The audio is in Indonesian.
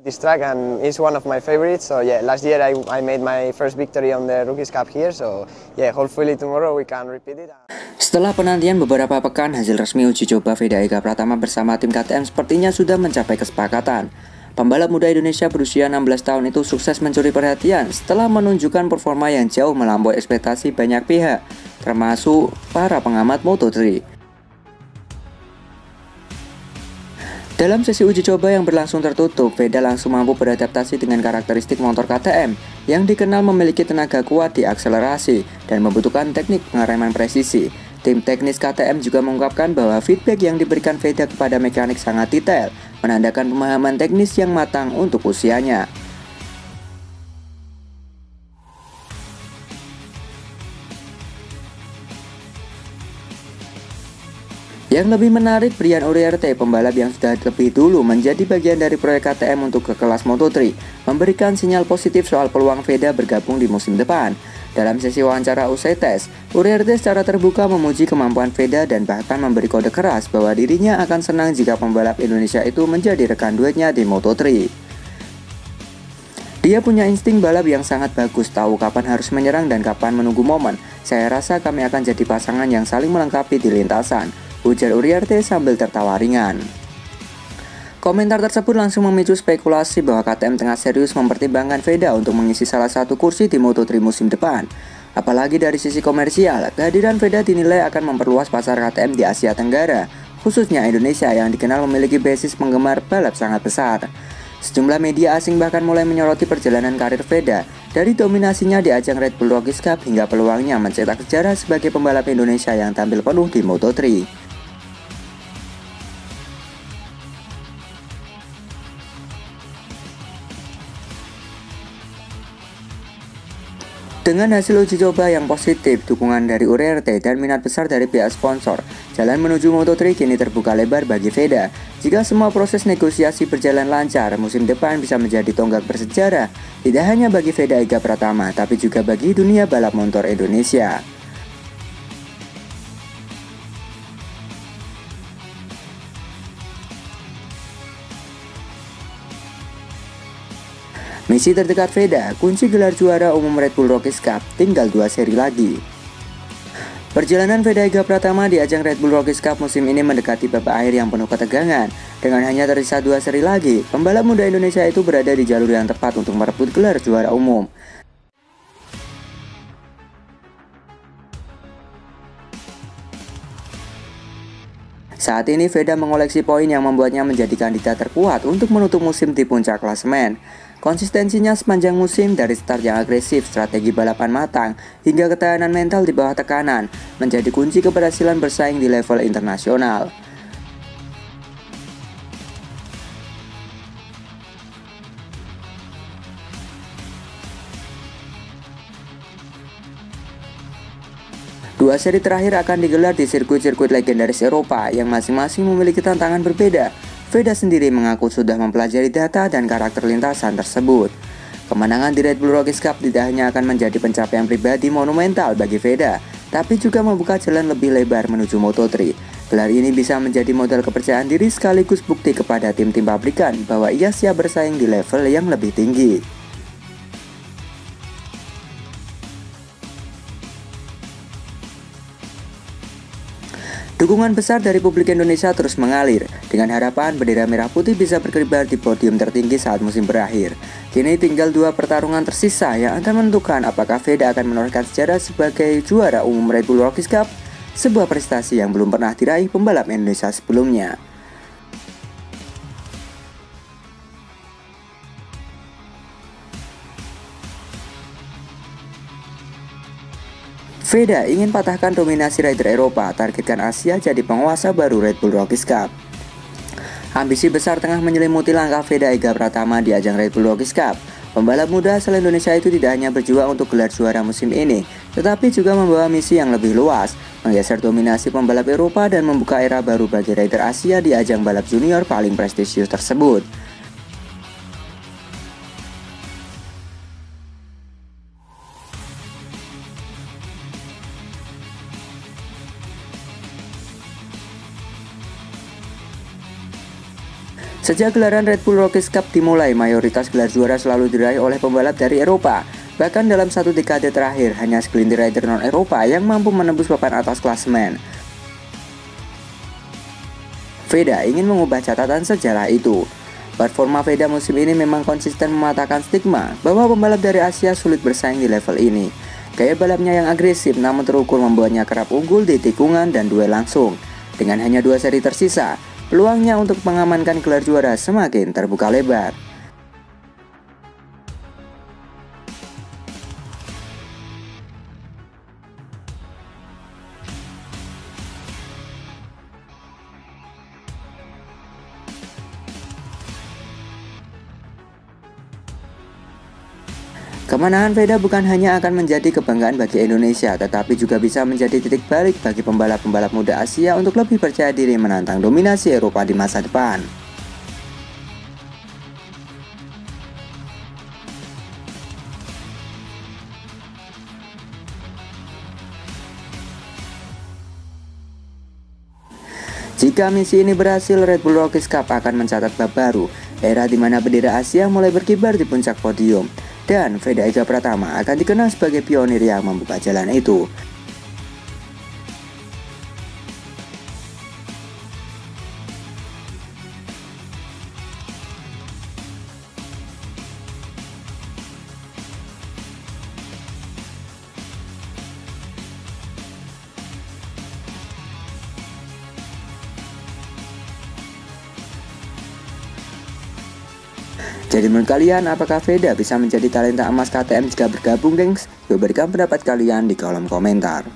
This track and is one of my favorites. So yeah, last year I made my first victory on the Rookies Cup here. So yeah, hopefully tomorrow we can repeat it. Setelah penantian beberapa pekan, hasil resmi uji coba Veda Ega Pratama bersama tim KTM sepertinya sudah mencapai kesepakatan. Pembalap muda Indonesia berusia 16 tahun itu sukses mencuri perhatian setelah menunjukkan performa yang jauh melampaui ekspektasi banyak pihak, termasuk para pengamat Moto3. Dalam sesi uji coba yang berlangsung tertutup, Veda langsung mampu beradaptasi dengan karakteristik motor KTM yang dikenal memiliki tenaga kuat di akselerasi dan membutuhkan teknik pengereman presisi. Tim teknis KTM juga mengungkapkan bahwa feedback yang diberikan Veda kepada mekanik sangat detail, menandakan pemahaman teknis yang matang untuk usianya. Yang lebih menarik, Brian Uriarte, pembalap yang sudah lebih dulu menjadi bagian dari proyek KTM untuk ke kelas Moto3, memberikan sinyal positif soal peluang Veda bergabung di musim depan. Dalam sesi wawancara usai tes, Uriarte secara terbuka memuji kemampuan Veda dan bahkan memberi kode keras bahwa dirinya akan senang jika pembalap Indonesia itu menjadi rekan duetnya di Moto3. Dia punya insting balap yang sangat bagus, tahu kapan harus menyerang dan kapan menunggu momen. Saya rasa kami akan jadi pasangan yang saling melengkapi di lintasan, ujar Uriarte sambil tertawa ringan. Komentar tersebut langsung memicu spekulasi bahwa KTM tengah serius mempertimbangkan Veda untuk mengisi salah satu kursi di Moto3 musim depan. Apalagi dari sisi komersial, kehadiran Veda dinilai akan memperluas pasar KTM di Asia Tenggara, khususnya Indonesia yang dikenal memiliki basis penggemar balap sangat besar. Sejumlah media asing bahkan mulai menyoroti perjalanan karir Veda, dari dominasinya di ajang Red Bull Rookies Cup hingga peluangnya mencetak sejarah sebagai pembalap Indonesia yang tampil penuh di Moto3. Dengan hasil uji coba yang positif, dukungan dari Uriarte dan minat besar dari pihak sponsor, jalan menuju Moto3 kini terbuka lebar bagi Veda. Jika semua proses negosiasi berjalan lancar, musim depan bisa menjadi tonggak bersejarah, tidak hanya bagi Veda Ega Pratama, tapi juga bagi dunia balap motor Indonesia. Misi terdekat Veda, kunci gelar juara umum Red Bull Rookies Cup, tinggal 2 seri lagi. Perjalanan Veda Ega Pratama di ajang Red Bull Rookies Cup musim ini mendekati babak akhir yang penuh ketegangan. Dengan hanya tersisa 2 seri lagi, pembalap muda Indonesia itu berada di jalur yang tepat untuk merebut gelar juara umum. Saat ini Veda mengoleksi poin yang membuatnya menjadi kandidat terkuat untuk menutup musim di puncak klasemen. Konsistensinya sepanjang musim, dari start yang agresif, strategi balapan matang, hingga ketahanan mental di bawah tekanan, menjadi kunci keberhasilan bersaing di level internasional. Dua seri terakhir akan digelar di sirkuit-sirkuit legendaris Eropa yang masing-masing memiliki tantangan berbeda. Veda sendiri mengaku sudah mempelajari data dan karakter lintasan tersebut. Kemenangan di Red Bull Rookies Cup tidak hanya akan menjadi pencapaian pribadi monumental bagi Veda, tapi juga membuka jalan lebih lebar menuju Moto3. Gelar ini bisa menjadi modal kepercayaan diri sekaligus bukti kepada tim-tim pabrikan bahwa ia siap bersaing di level yang lebih tinggi. Dukungan besar dari publik Indonesia terus mengalir, dengan harapan bendera merah putih bisa berkibar di podium tertinggi saat musim berakhir. Kini tinggal 2 pertarungan tersisa yang akan menentukan apakah Veda akan menorehkan sejarah sebagai juara umum Red Bull Rookies Cup, sebuah prestasi yang belum pernah diraih pembalap Indonesia sebelumnya. Veda ingin patahkan dominasi rider Eropa, targetkan Asia jadi penguasa baru Red Bull Rookies Cup. Ambisi besar tengah menyelimuti langkah Veda Ega Pratama di ajang Red Bull Rookies Cup. Pembalap muda asal Indonesia itu tidak hanya berjuang untuk gelar juara musim ini, tetapi juga membawa misi yang lebih luas, menggeser dominasi pembalap Eropa dan membuka era baru bagi rider Asia di ajang balap junior paling prestisius tersebut. Sejak gelaran Red Bull Rookies Cup dimulai, mayoritas gelar juara selalu diraih oleh pembalap dari Eropa. Bahkan dalam satu dekade terakhir, hanya segelintir rider non-Eropa yang mampu menembus papan atas klasemen. Veda ingin mengubah catatan sejarah itu. Performa Veda musim ini memang konsisten mematahkan stigma bahwa pembalap dari Asia sulit bersaing di level ini. Gaya balapnya yang agresif namun terukur membuatnya kerap unggul di tikungan dan duel langsung. Dengan hanya 2 seri tersisa, peluangnya untuk mengamankan gelar juara semakin terbuka lebar. Kemenangan Veda bukan hanya akan menjadi kebanggaan bagi Indonesia, tetapi juga bisa menjadi titik balik bagi pembalap-pembalap muda Asia untuk lebih percaya diri menantang dominasi Eropa di masa depan. Jika misi ini berhasil, Red Bull Rookies Cup akan mencatat bab baru, era di mana bendera Asia mulai berkibar di puncak podium. Dan Veda Ega Pratama akan dikenal sebagai pionir yang membuka jalan itu. Jadi menurut kalian, apakah Veda bisa menjadi talenta emas KTM jika bergabung, gengs? Yuk berikan pendapat kalian di kolom komentar.